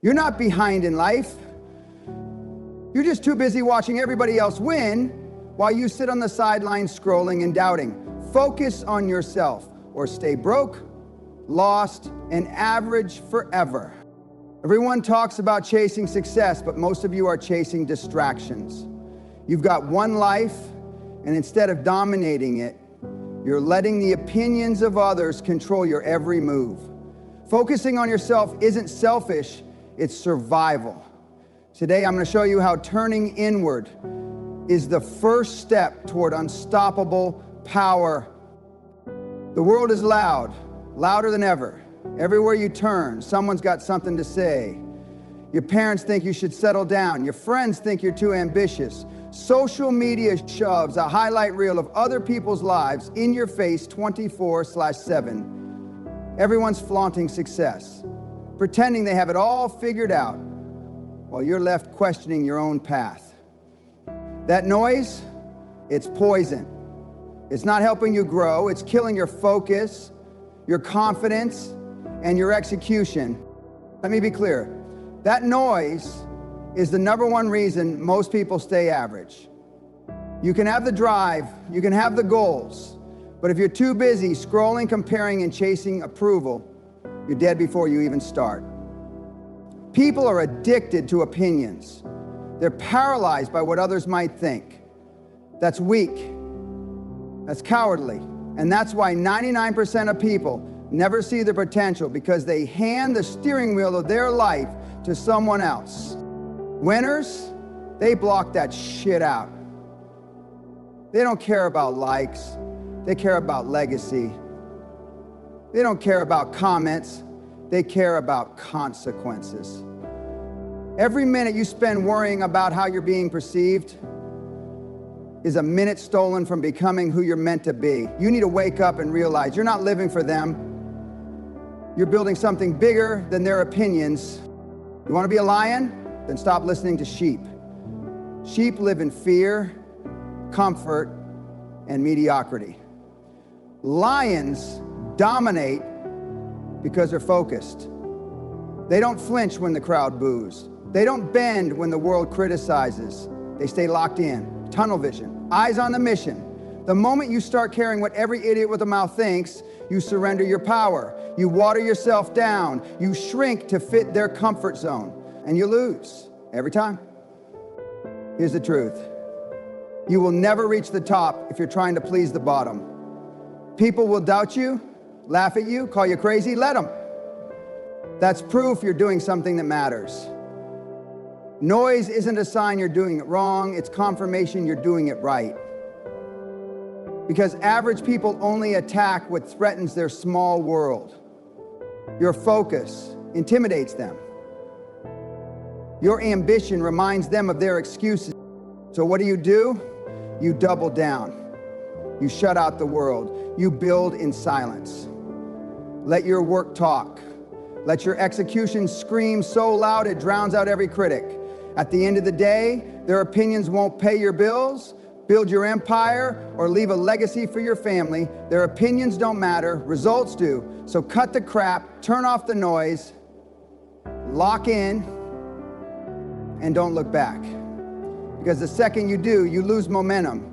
You're not behind in life. You're just too busy watching everybody else win while you sit on the sidelines scrolling and doubting. Focus on yourself or stay broke, lost, and average forever. Everyone talks about chasing success, but most of you are chasing distractions. You've got one life, and instead of dominating it, you're letting the opinions of others control your every move. Focusing on yourself isn't selfish, it's survival. Today, I'm going to show you how turning inward is the first step toward unstoppable power. The world is loud, louder than ever. Everywhere you turn, someone's got something to say. Your parents think you should settle down. Your friends think you're too ambitious. Social media shoves a highlight reel of other people's lives in your face 24/7. Everyone's flaunting success, pretending they have it all figured out, while you're left questioning your own path. That noise, it's poison. It's not helping you grow. It's killing your focus, your confidence, and your execution. Let me be clear. That noise is the number one reason most people stay average. You can have the drive, you can have the goals, but if you're too busy scrolling, comparing, and chasing approval, you're dead before you even start. People are addicted to opinions. They're paralyzed by what others might think. That's weak. That's cowardly. And that's why 99% of people never see their potential, because they hand the steering wheel of their life to someone else. Winners, they block that shit out. They don't care about likes. They care about legacy. They don't care about comments. They care about consequences. Every minute you spend worrying about how you're being perceived is a minute stolen from becoming who you're meant to be. You need to wake up and realize you're not living for them. You're building something bigger than their opinions. You want to be a lion? Then stop listening to sheep. Sheep live in fear, comfort, and mediocrity. Lions dominate because they're focused. They don't flinch when the crowd boos. They don't bend when the world criticizes. They stay locked in, tunnel vision, eyes on the mission. The moment you start caring what every idiot with a mouth thinks, you surrender your power. You water yourself down. You shrink to fit their comfort zone, and you lose every time. Here's the truth. You will never reach the top if you're trying to please the bottom. People will doubt you, laugh at you, call you crazy. Let them. That's proof you're doing something that matters. Noise isn't a sign you're doing it wrong. It's confirmation you're doing it right. Because average people only attack what threatens their small world. Your focus intimidates them. Your ambition reminds them of their excuses. So what do? You double down. You shut out the world. You build in silence. Let your work talk. Let your execution scream so loud it drowns out every critic. At the end of the day, their opinions won't pay your bills, build your empire, or leave a legacy for your family. Their opinions don't matter, results do. So cut the crap, turn off the noise, lock in, and don't look back. Because the second you do, you lose momentum.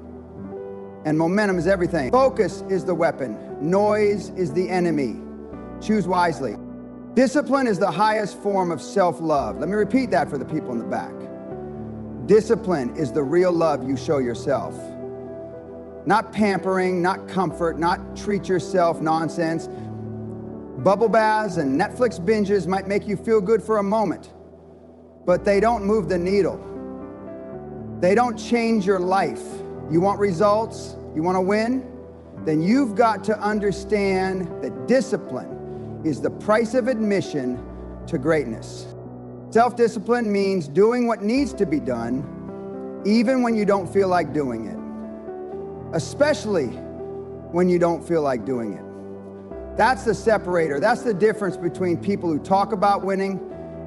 And momentum is everything. Focus is the weapon. Noise is the enemy. Choose wisely. Discipline is the highest form of self-love. Let me repeat that for the people in the back. Discipline is the real love you show yourself. Not pampering, not comfort, not treat yourself nonsense. Bubble baths and Netflix binges might make you feel good for a moment, but they don't move the needle. They don't change your life. You want results? You want to win? Then you've got to understand that discipline is the price of admission to greatness. Self-discipline means doing what needs to be done, even when you don't feel like doing it. Especially when you don't feel like doing it. That's the separator. That's the difference between people who talk about winning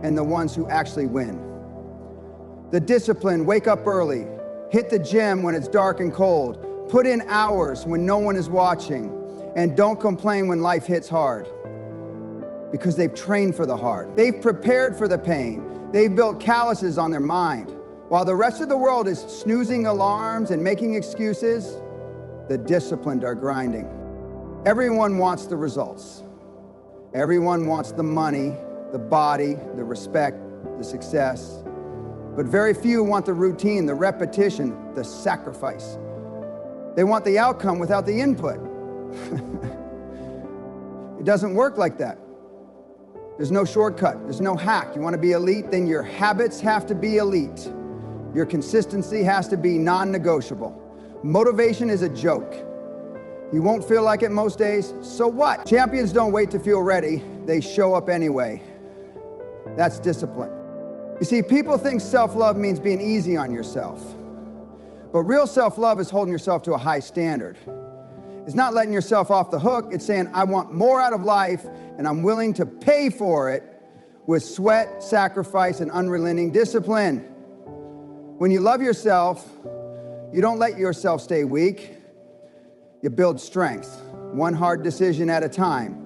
and the ones who actually win. The discipline: wake up early, hit the gym when it's dark and cold, put in hours when no one is watching, and don't complain when life hits hard. because they've trained for the hard. They've prepared for the pain. They've built calluses on their mind. While the rest of the world is snoozing alarms and making excuses, the disciplined are grinding. Everyone wants the results. Everyone wants the money, the body, the respect, the success. But very few want the routine, the repetition, the sacrifice. They want the outcome without the input. It doesn't work like that. There's no shortcut. There's no hack. You want to be elite, then your habits have to be elite. Your consistency has to be non-negotiable. Motivation is a joke. You won't feel like it most days, so what? Champions don't wait to feel ready. They show up anyway. That's discipline. You see, people think self-love means being easy on yourself. But real self-love is holding yourself to a high standard. It's not letting yourself off the hook. It's saying, I want more out of life, and I'm willing to pay for it with sweat, sacrifice, and unrelenting discipline. When you love yourself, you don't let yourself stay weak. You build strength, one hard decision at a time.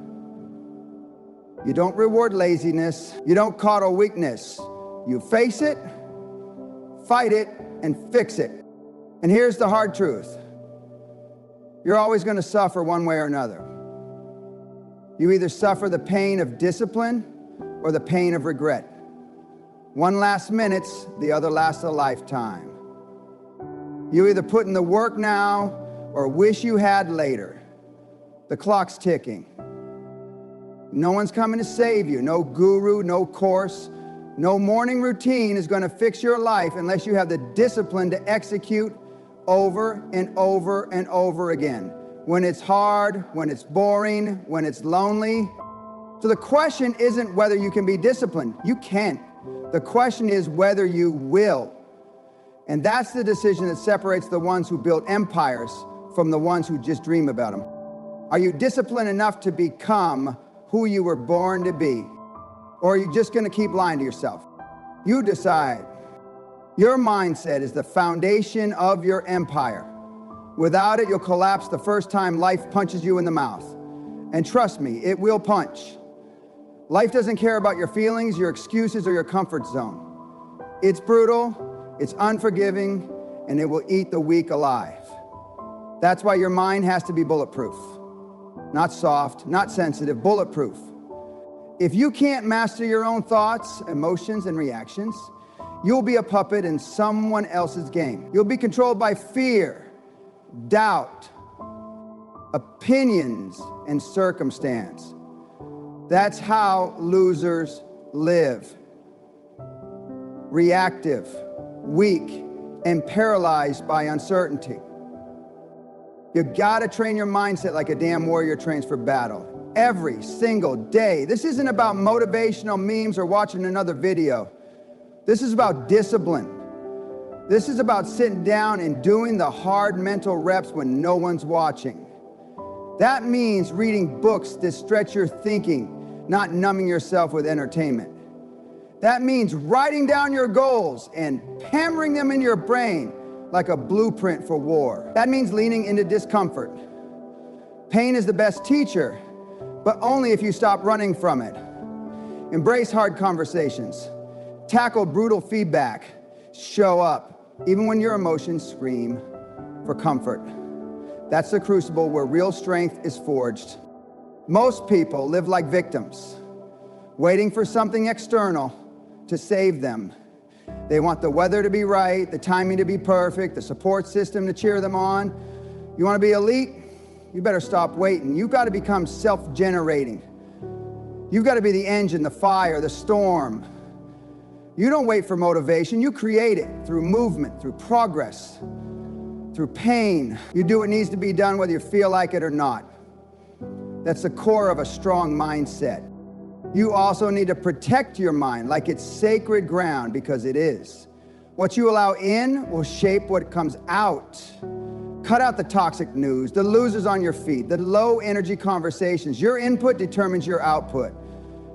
You don't reward laziness. You don't coddle weakness. You face it, fight it, and fix it. And here's the hard truth. You're always going to suffer one way or another. You either suffer the pain of discipline or the pain of regret. One lasts minutes, the other lasts a lifetime. You either put in the work now or wish you had later. The clock's ticking. No one's coming to save you. No guru, no course, no morning routine is going to fix your life unless you have the discipline to execute over and over and over again. When it's hard, when it's boring, when it's lonely. So the question isn't whether you can be disciplined. You can. The question is whether you will. And that's the decision that separates the ones who build empires from the ones who just dream about them. Are you disciplined enough to become who you were born to be? Or are you just going to keep lying to yourself? You decide. Your mindset is the foundation of your empire. Without it, you'll collapse the first time life punches you in the mouth. And trust me, it will punch. Life doesn't care about your feelings, your excuses, or your comfort zone. It's brutal, it's unforgiving, and it will eat the weak alive. That's why your mind has to be bulletproof. Not soft, not sensitive, bulletproof. If you can't master your own thoughts, emotions, and reactions, you'll be a puppet in someone else's game. You'll be controlled by fear, doubt, opinions, and circumstance. That's how losers live. Reactive, weak, and paralyzed by uncertainty. You've got to train your mindset like a damn warrior trains for battle. Every single day. This isn't about motivational memes or watching another video. This is about discipline. This is about sitting down and doing the hard mental reps when no one's watching. That means reading books that stretch your thinking, not numbing yourself with entertainment. That means writing down your goals and hammering them in your brain like a blueprint for war. That means leaning into discomfort. Pain is the best teacher, but only if you stop running from it. Embrace hard conversations. Tackle brutal feedback. Show up, even when your emotions scream for comfort. That's the crucible where real strength is forged. Most people live like victims, waiting for something external to save them. They want the weather to be right, the timing to be perfect, the support system to cheer them on. You want to be elite? You better stop waiting. You've got to become self-generating. You've got to be the engine, the fire, the storm. You don't wait for motivation. You create it through movement, through progress, through pain. You do what needs to be done whether you feel like it or not. That's the core of a strong mindset. You also need to protect your mind like it's sacred ground, because it is. What you allow in will shape what comes out. Cut out the toxic news, the losers on your feed, the low energy conversations. Your input determines your output.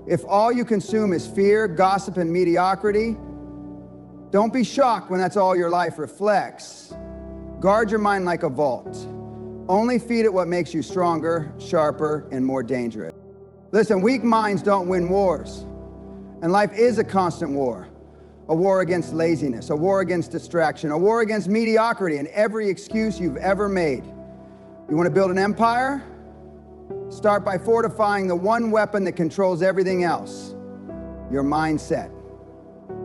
If all you consume is fear, gossip, and mediocrity, don't be shocked when that's all your life reflects. Guard your mind like a vault. Only feed it what makes you stronger, sharper, and more dangerous. Listen, weak minds don't win wars. And life is a constant war. A war against laziness, a war against distraction, a war against mediocrity and every excuse you've ever made. You want to build an empire? Start by fortifying the one weapon that controls everything else, your mindset.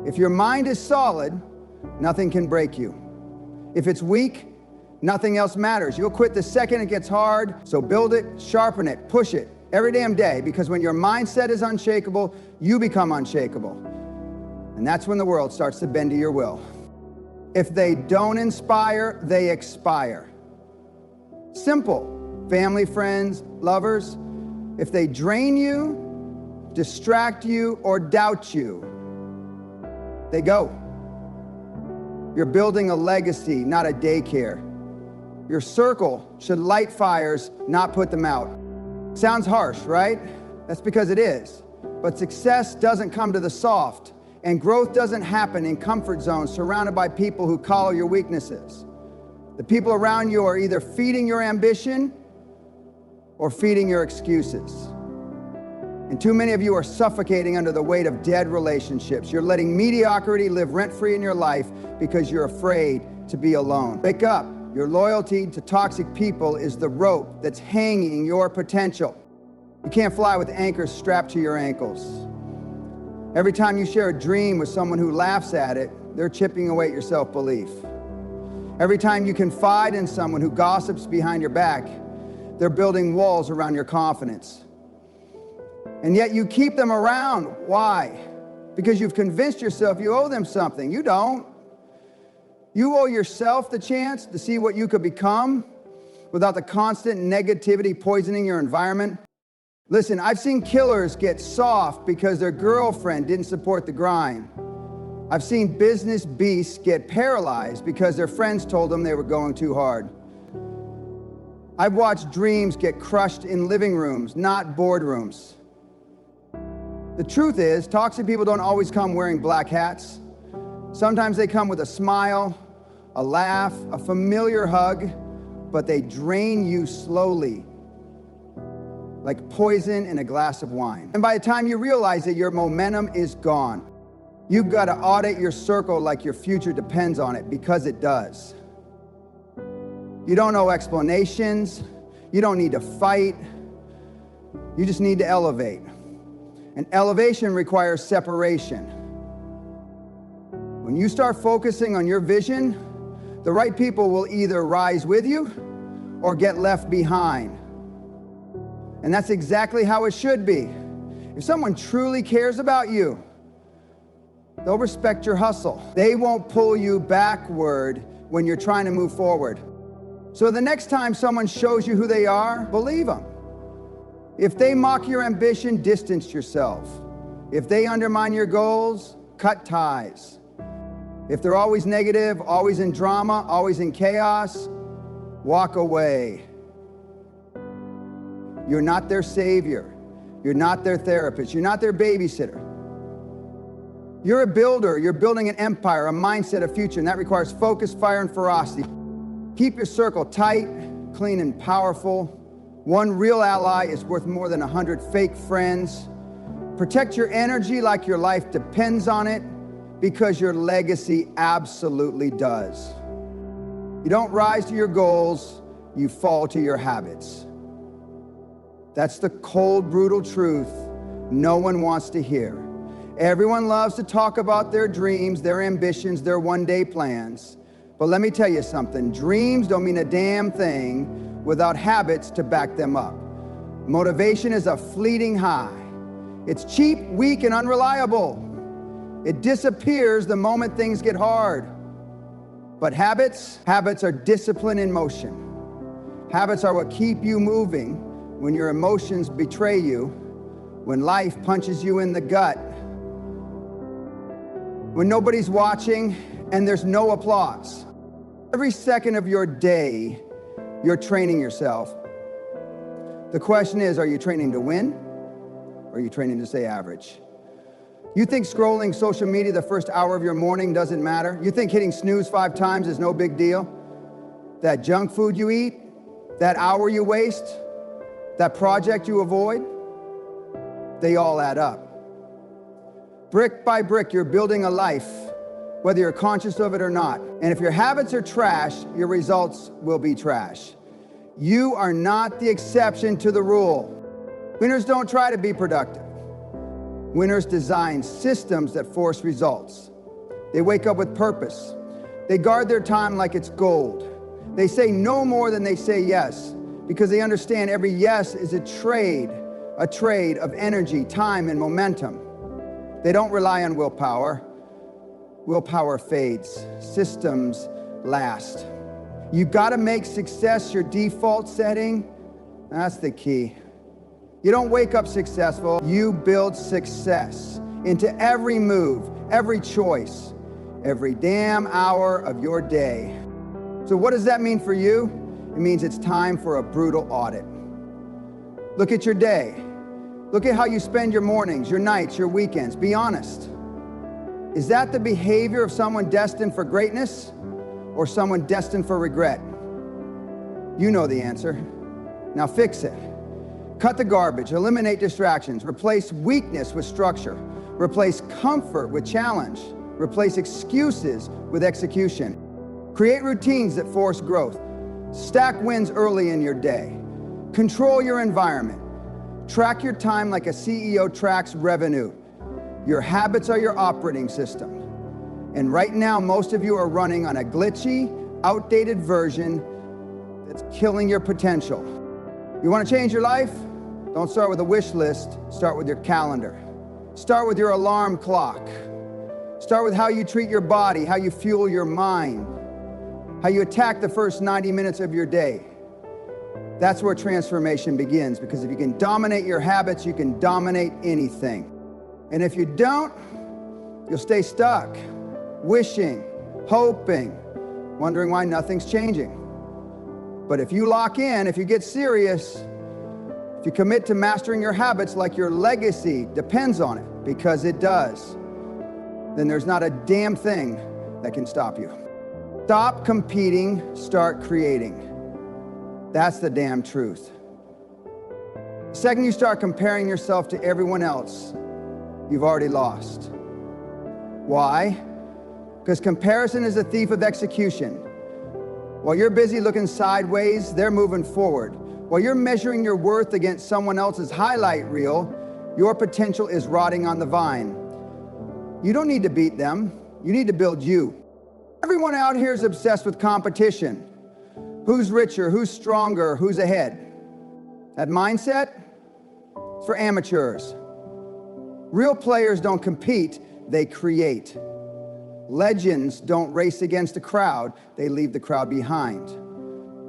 If your mind is solid, nothing can break you. If it's weak, nothing else matters. You'll quit the second it gets hard, so build it, sharpen it, push it every damn day, because when your mindset is unshakable, you become unshakable. And that's when the world starts to bend to your will. If they don't inspire, they expire. Simple. Family, friends, lovers, if they drain you, distract you, or doubt you, they go. You're building a legacy, not a daycare. Your circle should light fires, not put them out. Sounds harsh, right? That's because it is. But success doesn't come to the soft, and growth doesn't happen in comfort zones surrounded by people who call your weaknesses. The people around you are either feeding your ambition or feeding your excuses. And too many of you are suffocating under the weight of dead relationships. You're letting mediocrity live rent-free in your life because you're afraid to be alone. Wake up. Your loyalty to toxic people is the rope that's hanging your potential. You can't fly with anchors strapped to your ankles. Every time you share a dream with someone who laughs at it, they're chipping away at your self-belief. Every time you confide in someone who gossips behind your back, they're building walls around your confidence. And yet you keep them around. Why? Because you've convinced yourself you owe them something. You don't. You owe yourself the chance to see what you could become without the constant negativity poisoning your environment. Listen, I've seen killers get soft because their girlfriend didn't support the grind. I've seen business beasts get paralyzed because their friends told them they were going too hard. I've watched dreams get crushed in living rooms, not boardrooms. The truth is, toxic people don't always come wearing black hats. Sometimes they come with a smile, a laugh, a familiar hug, but they drain you slowly, like poison in a glass of wine. And by the time you realize it, your momentum is gone. You've got to audit your circle like your future depends on it, because it does. You don't know explanations. You don't need to fight. You just need to elevate. And elevation requires separation. When you start focusing on your vision, the right people will either rise with you or get left behind. And that's exactly how it should be. If someone truly cares about you, they'll respect your hustle. They won't pull you backward when you're trying to move forward. So the next time someone shows you who they are, believe them. If they mock your ambition, distance yourself. If they undermine your goals, cut ties. If they're always negative, always in drama, always in chaos, walk away. You're not their savior. You're not their therapist. You're not their babysitter. You're a builder. You're building an empire, a mindset, a future, and that requires focus, fire, and ferocity. Keep your circle tight, clean, and powerful. One real ally is worth more than 100 fake friends. Protect your energy like your life depends on it, because your legacy absolutely does. You don't rise to your goals, you fall to your habits. That's the cold, brutal truth no one wants to hear. Everyone loves to talk about their dreams, their ambitions, their one-day plans. But let me tell you something, dreams don't mean a damn thing without habits to back them up. Motivation is a fleeting high. It's cheap, weak, and unreliable. It disappears the moment things get hard. But habits are discipline in motion. Habits are what keep you moving when your emotions betray you, when life punches you in the gut, when nobody's watching and there's no applause. Every second of your day, you're training yourself. The question is, are you training to win, or are you training to stay average? You think scrolling social media the first hour of your morning doesn't matter? You think hitting snooze 5 times is no big deal? That junk food you eat, that hour you waste, that project you avoid? they all add up. Brick by brick, you're building a life, whether you're conscious of it or not. And if your habits are trash, your results will be trash. You are not the exception to the rule. Winners don't try to be productive. Winners design systems that force results. They wake up with purpose. They guard their time like it's gold. They say no more than they say yes, because they understand every yes is a trade of energy, time, and momentum. They don't rely on willpower. Willpower fades. Systems last. You've got to make success your default setting. That's the key. You don't wake up successful. You build success into every move, every choice, every damn hour of your day. So what does that mean for you? It means it's time for a brutal audit. Look at your day. Look at how you spend your mornings, your nights, your weekends. Be honest. Is that the behavior of someone destined for greatness or someone destined for regret? You know the answer. Now fix it. Cut the garbage, eliminate distractions, replace weakness with structure, replace comfort with challenge, replace excuses with execution. Create routines that force growth. Stack wins early in your day. Control your environment. Track your time like a CEO tracks revenue. Your habits are your operating system. And right now, most of you are running on a glitchy, outdated version that's killing your potential. You want to change your life? Don't start with a wish list. Start with your calendar. Start with your alarm clock. Start with how you treat your body, how you fuel your mind, how you attack the first 90 minutes of your day. That's where transformation begins, because if you can dominate your habits, you can dominate anything. And if you don't, you'll stay stuck, wishing, hoping, wondering why nothing's changing. But if you lock in, if you get serious, if you commit to mastering your habits like your legacy depends on it, because it does, then there's not a damn thing that can stop you. Stop competing, start creating. That's the damn truth. The second you start comparing yourself to everyone else, you've already lost. Why? Because comparison is a thief of execution. While you're busy looking sideways, they're moving forward. While you're measuring your worth against someone else's highlight reel, your potential is rotting on the vine. You don't need to beat them. You need to build you. Everyone out here is obsessed with competition. Who's richer, who's stronger, who's ahead? That mindset is for amateurs. Real players don't compete, they create. Legends don't race against a crowd, they leave the crowd behind.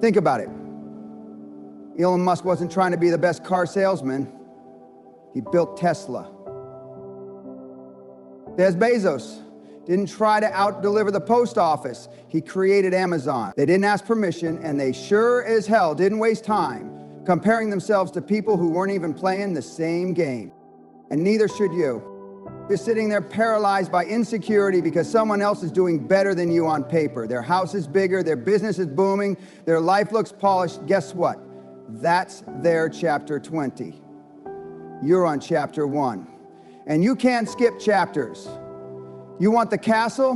Think about it. Elon Musk wasn't trying to be the best car salesman. He built Tesla. There's Bezos. Didn't try to out-deliver the post office. He created Amazon. They didn't ask permission, and they sure as hell didn't waste time comparing themselves to people who weren't even playing the same game. And neither should you. You're sitting there paralyzed by insecurity because someone else is doing better than you on paper. Their house is bigger, their business is booming, their life looks polished. Guess what? That's their chapter 20. You're on chapter 1. And you can't skip chapters. You want the castle?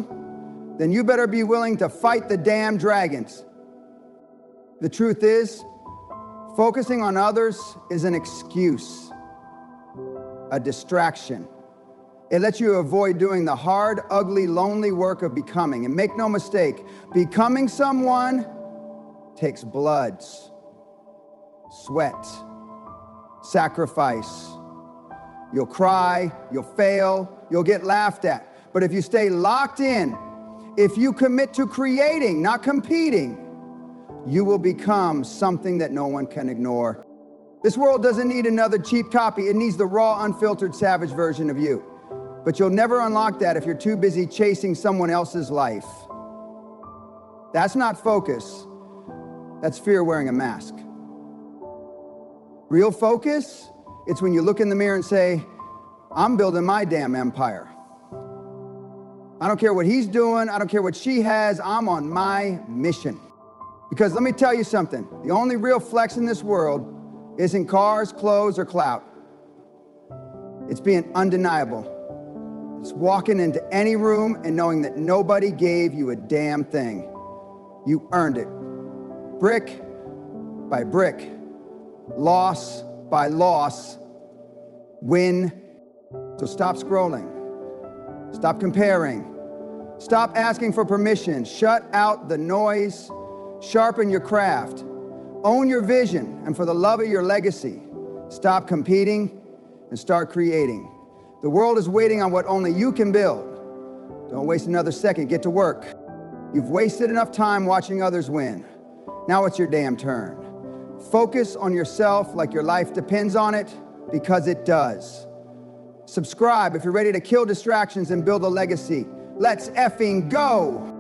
Then you better be willing to fight the damn dragons. The truth is, focusing on others is an excuse, a distraction. It lets you avoid doing the hard, ugly, lonely work of becoming. And make no mistake, becoming someone takes blood, sweat, sacrifice. You'll cry, you'll fail, you'll get laughed at. But if you stay locked in, if you commit to creating, not competing, you will become something that no one can ignore. This world doesn't need another cheap copy. It needs the raw, unfiltered, savage version of you. But you'll never unlock that if you're too busy chasing someone else's life. That's not focus. That's fear wearing a mask. Real focus, it's when you look in the mirror and say, I'm building my damn empire. I don't care what he's doing. I don't care what she has. I'm on my mission. Because let me tell you something. The only real flex in this world isn't cars, clothes, or clout. It's being undeniable. It's walking into any room and knowing that nobody gave you a damn thing. You earned it. Brick by brick, loss by loss, win. So stop scrolling. Stop comparing. Stop asking for permission. Shut out the noise. Sharpen your craft. Own your vision, and for the love of your legacy, stop competing and start creating. The world is waiting on what only you can build. Don't waste another second. Get to work. You've wasted enough time watching others win. Now it's your damn turn. Focus on yourself like your life depends on it, because it does. Subscribe if you're ready to kill distractions and build a legacy. Let's effing go!